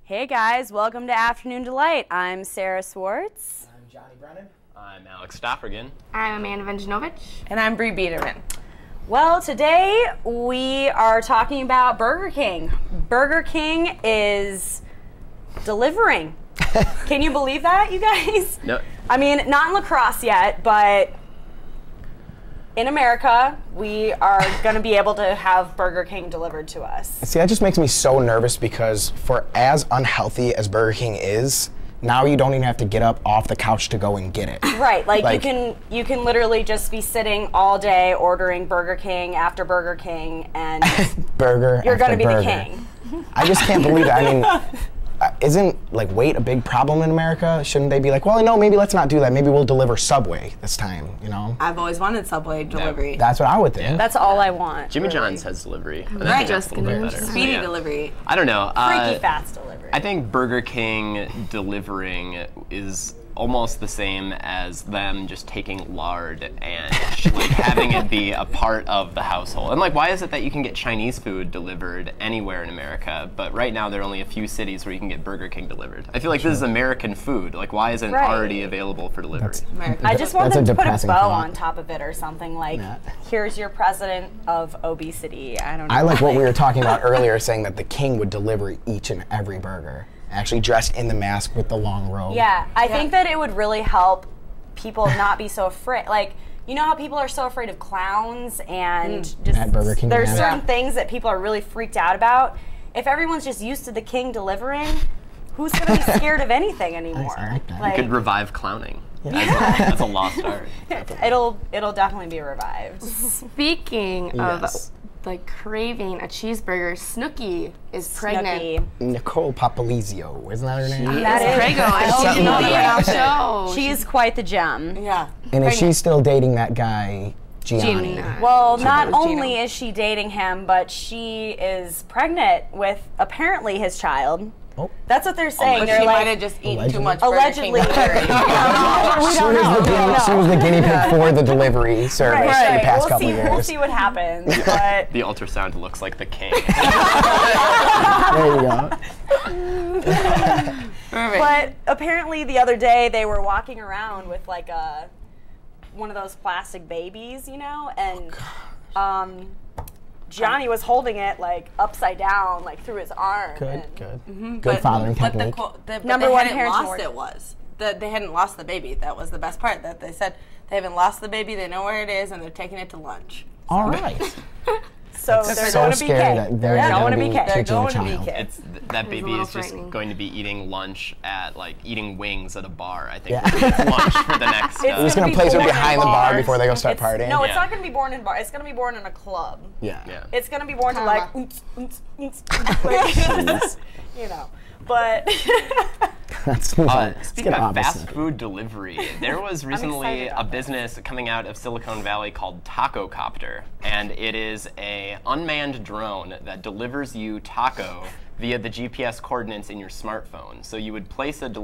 Hey guys, welcome to Afternoon Delight. I'm Sarah Swartz. I'm Brennan. I'm Alex Stoffregon. I'm Wengrzynowicz. And I'm Breeann Biederman. Well, today we are talking about Burger King. Burger King is delivering. Can you believe that, you guys? No. I mean, not in La Crosse yet, but in America, we are going to be able to have Burger King delivered to us. See, that just makes me so nervous because for as unhealthy as Burger King is, now you don't even have to get up off the couch to go and get it. Right, like you can literally just be sitting all day ordering Burger King after Burger King, and you're going to be the king. I just can't believe it. I mean, isn't like weight a big problem in America? Shouldn't they be like, well, no, maybe let's not do that. Maybe we'll deliver Subway this time, you know? I've always wanted Subway delivery. Yeah. That's what I would think. Yeah. That's all I want. Jimmy really. John's has delivery. Right, just a little bit better. Speedy Yeah. delivery. I don't know. Freaky fast delivery. I think Burger King delivering is almost the same as them just taking lard and like having it be a part of the household. And like, why is it that you can get Chinese food delivered anywhere in America, but right now there are only a few cities where you can get Burger King delivered? I feel like this is American food. Like, why isn't it already available for delivery? I just want them to put a bow thought. on top of it or something like, here's your president of obesity. I don't know. I like what we were talking about earlier, saying that the king would deliver each and every burger. Actually dressed in the mask with the long robe. Yeah, I think that it would really help people not be so afraid. Like, you know how people are so afraid of clowns and just At Burger King, there's yeah. certain things that people are really freaked out about. If everyone's just used to the king delivering, who's going to be scared of anything anymore? I like that. You could revive clowning. Yeah. That's a lost art. It'll definitely be revived. Speaking of like craving a cheeseburger, Snooki is pregnant. Snooki. Nicole Papalizio, isn't that her name? That is Pregnant. She's on the show. She's quite the gem. Yeah. And is she still dating that guy, Gianni? Well, not only is she dating him, but she is pregnant with apparently his child. Oh. That's what they're saying. But They're she like, might have just eaten too much allegedly. Burger King. She was the guinea pig for the delivery service in the past couple years. We'll see what happens. But The ultrasound looks like the king. There you go. But apparently the other day they were walking around with like one of those plastic babies, you know, and Johnny was holding it like upside down, like through his arm. Good fathering But technique. Number one parenting parenting lost award. it was. They hadn't lost the baby. That was the best part. That they said they haven't lost the baby. They know where it is, and they're taking it to lunch. All right. So they're so going to scary BK. that they're going to be BK. teaching They're a going to child. BK. That baby little is just frightening. going to be eating lunch at, like, eating wings at a bar, I think. Yeah. It's lunch for the next. It's He's gonna going be to place her born in behind the bar bars. before they go start partying. No, it's Yeah. not going to be born in a bar. It's going to be born in a club. Yeah. It's going to be born to like, you know. But That's let's Speaking get of opposite. fast food delivery, there was recently excited a about this. business coming out of Silicon Valley called Taco Copter, and it is a unmanned drone that delivers you taco via the GPS coordinates in your smartphone. So you would place an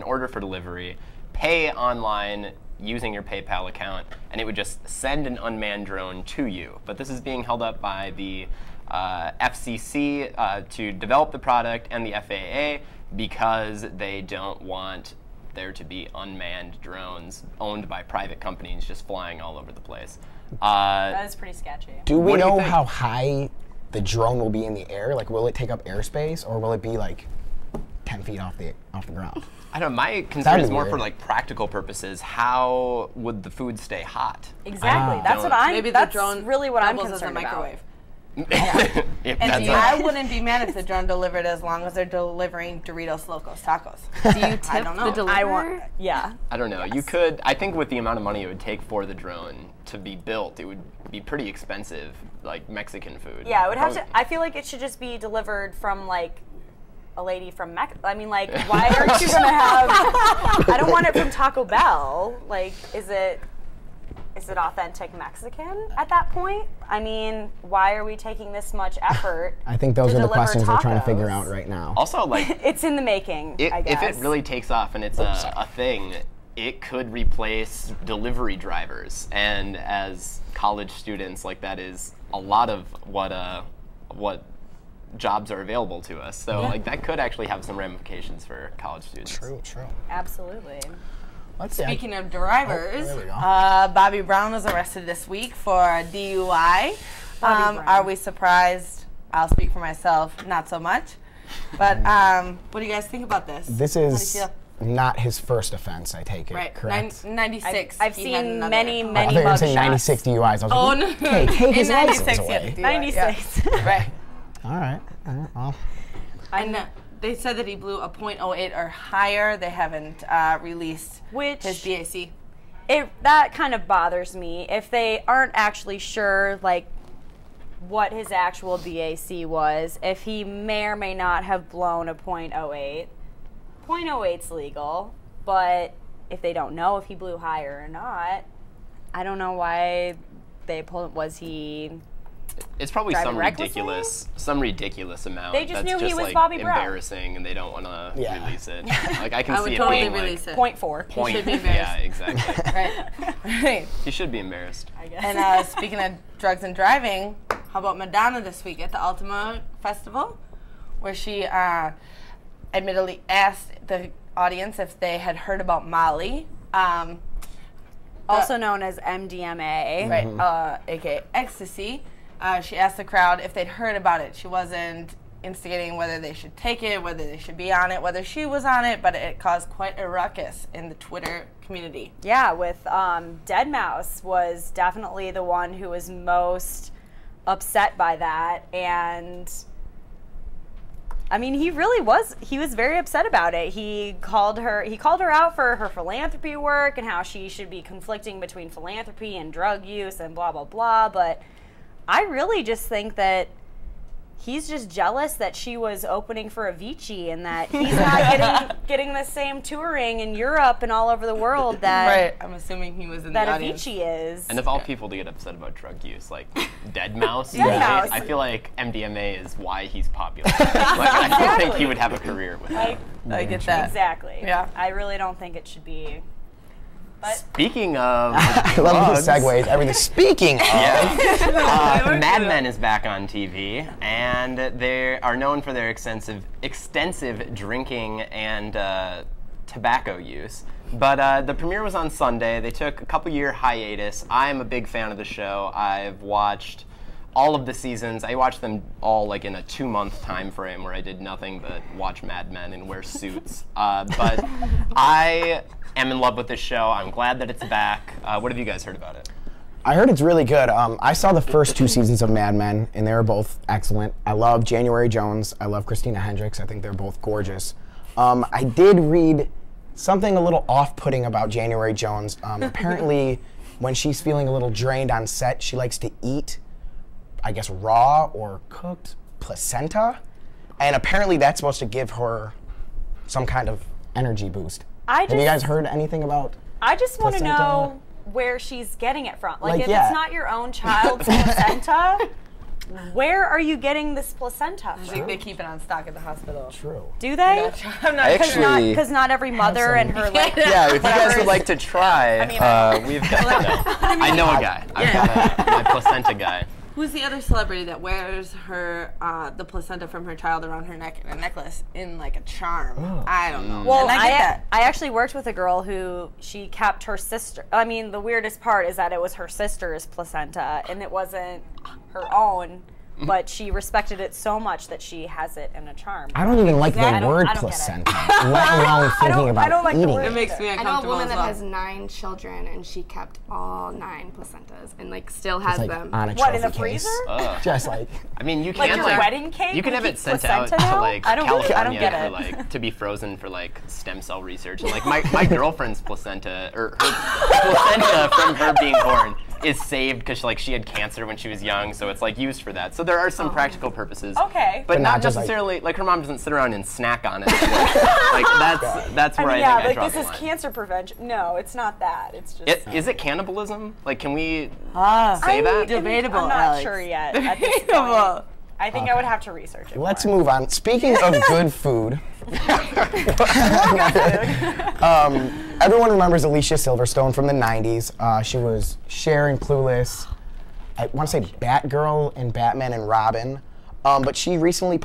order for delivery, pay online using your PayPal account, and it would just send an unmanned drone to you. But this is being held up by the FCC to develop the product and the FAA because they don't want there to be unmanned drones owned by private companies just flying all over the place. that is pretty sketchy. Do we What do you know think? how high the drone will be in the air? Like, will it take up airspace, or will it be like 10 feet off the ground? I don't know, my concern That'd is be more weird. for like practical purposes. How would the food stay hot? Exactly. That's what I'm. Maybe the that's drone really what I'm doubles as a concerned about. microwave. If And that's I wouldn't be mad if the drone delivered as long as they're delivering Doritos Locos Tacos. Do you tip don't know. the deliverer? I want. Yeah. I don't know. You could. I think with the amount of money it would take for the drone to be built, it would be pretty expensive, like Mexican food. Yeah, it would have to. I feel like it should just be delivered from like a lady from Mexico. I mean, like, why aren't you gonna have? I don't want it from Taco Bell. Like, is it authentic Mexican at that point? I mean, why are we taking this much effort? I think those to are the deliver questions they're trying to figure tacos? out right now. Also, like, It's in the making, I guess. if it really takes off and it's a thing, it could replace delivery drivers. And as college students, like, that is a lot of what jobs are available to us. So like that could actually have some ramifications for college students. True. Absolutely. Let's see. Speaking of drivers, there we go. Bobby Brown was arrested this week for DUI. Brown. Are we surprised? I'll speak for myself, not so much. But what do you guys think about this? This How do you is feel? not his first offense, I take it. Right, Correct? 96. I've he had seen another- many I thought you were mug saying shots. 96 DUIs. I was Oh, like, no. okay, take his In license 96, he had a away. DUI, 96. yeah. Right. All right. Well, And they said that he blew a .08 or higher. They haven't released Which his BAC. that kind of bothers me. If they aren't actually sure, like, what his actual BAC was, if he may or may not have blown a .08, .08's legal, but if they don't know if he blew higher or not, I don't know why they pulled. Was he? It's probably Driving some recklessly? ridiculous amount. They just that's knew he just was like Bobby Brown. embarrassing, and they don't want to Yeah. release it. Like I can I see would it totally being release like it. .4. point. should be embarrassed. Yeah, exactly. Right. Right. He should be embarrassed. I guess. And speaking of drugs and driving, how about Madonna this week at the Ultima Festival, where she admittedly asked the audience if they had heard about Molly, also known as MDMA. right, aka ecstasy. She asked the crowd if they'd heard about it. She wasn't instigating whether they should take it, whether they should be on it, whether she was on it, but it caused quite a ruckus in the Twitter community. Yeah, with Deadmau5 was definitely the one who was most upset by that, and I mean, he was very upset about it. He called her out for her philanthropy work and how she should be conflicting between philanthropy and drug use and blah blah blah, but I really just think that he's just jealous that she was opening for Avicii and that he's not getting the same touring in Europe and all over the world that Right, I'm assuming he was in the that audience. Avicii is. And of all people to get upset about drug use, like Deadmau5, Deadmau5. I feel like MDMA is why he's popular. Like, I don't think he would have a career with that. I get that. Exactly. Yeah. I really don't think it should be. But Speaking of I love drugs, the segues. Everything. Speaking of, Mad Men is back on TV, and they are known for their extensive drinking and tobacco use. But the premiere was on Sunday. They took a couple-year hiatus. I'm a big fan of the show. I've watched all of the seasons. I watched them all like in a 2-month time frame where I did nothing but watch Mad Men and wear suits. But I am in love with this show. I'm glad that it's back. What have you guys heard about it? I heard it's really good. I saw the first 2 seasons of Mad Men, and they were both excellent. I love January Jones. I love Christina Hendricks. I think they're both gorgeous. I did read something a little off-putting about January Jones. Apparently, when she's feeling a little drained on set, she likes to eat, I guess, raw or cooked placenta. And apparently that's supposed to give her some kind of energy boost. Have you guys heard anything about I just want to placenta? know where she's getting it from. Like, Like, if yeah. it's not your own child's placenta, where are you getting this placenta I from? think they keep it on stock at the hospital. True? Do they? I'm not Actually- Because not every mother and her like. Yeah, if you guys would like to try, we've got. No, I know a guy. I've got my placenta guy. Who's the other celebrity that wears her the placenta from her child around her neck in a necklace in like a charm? I don't know. Well, and I get that. I actually worked with a girl who she kept her sister. I mean, the weirdest part is that it was her sister's placenta and it wasn't her own. But she respected it so much that she has it in a charm. I don't even like I the don't- word I don't get it. placenta, let alone thinking about I don't like the eating word. It it. makes me I know a uncomfortable woman as that well. has 9 children and she kept all 9 placentas and like still It's has like them. on a What, in trophy the case. freezer? Just like, I mean, you Like can your wedding cake You can would have it keep sent out placenta to now? like I don't California get for it. like to be frozen for like stem cell research. And like my girlfriend's placenta or her placenta from her being born is saved because like she had cancer when she was young, so it's like used for that. So there are some practical purposes. Okay. But But not not just, like- necessarily like her mom doesn't sit around and snack on it. Like that's where I yeah, think I like draw this the is line. cancer prevention. No, it's not that. It's just. Is it cannibalism? Like, can we Ah, say that? Debatable, I'm not Alex. sure yet. At this point. Debatable. I think I would have to research it. let's more. move on. Speaking of good food, everyone remembers Alicia Silverstone from the 90s. She was Cher in Clueless. I want to say Batgirl in Batman and Robin. But she recently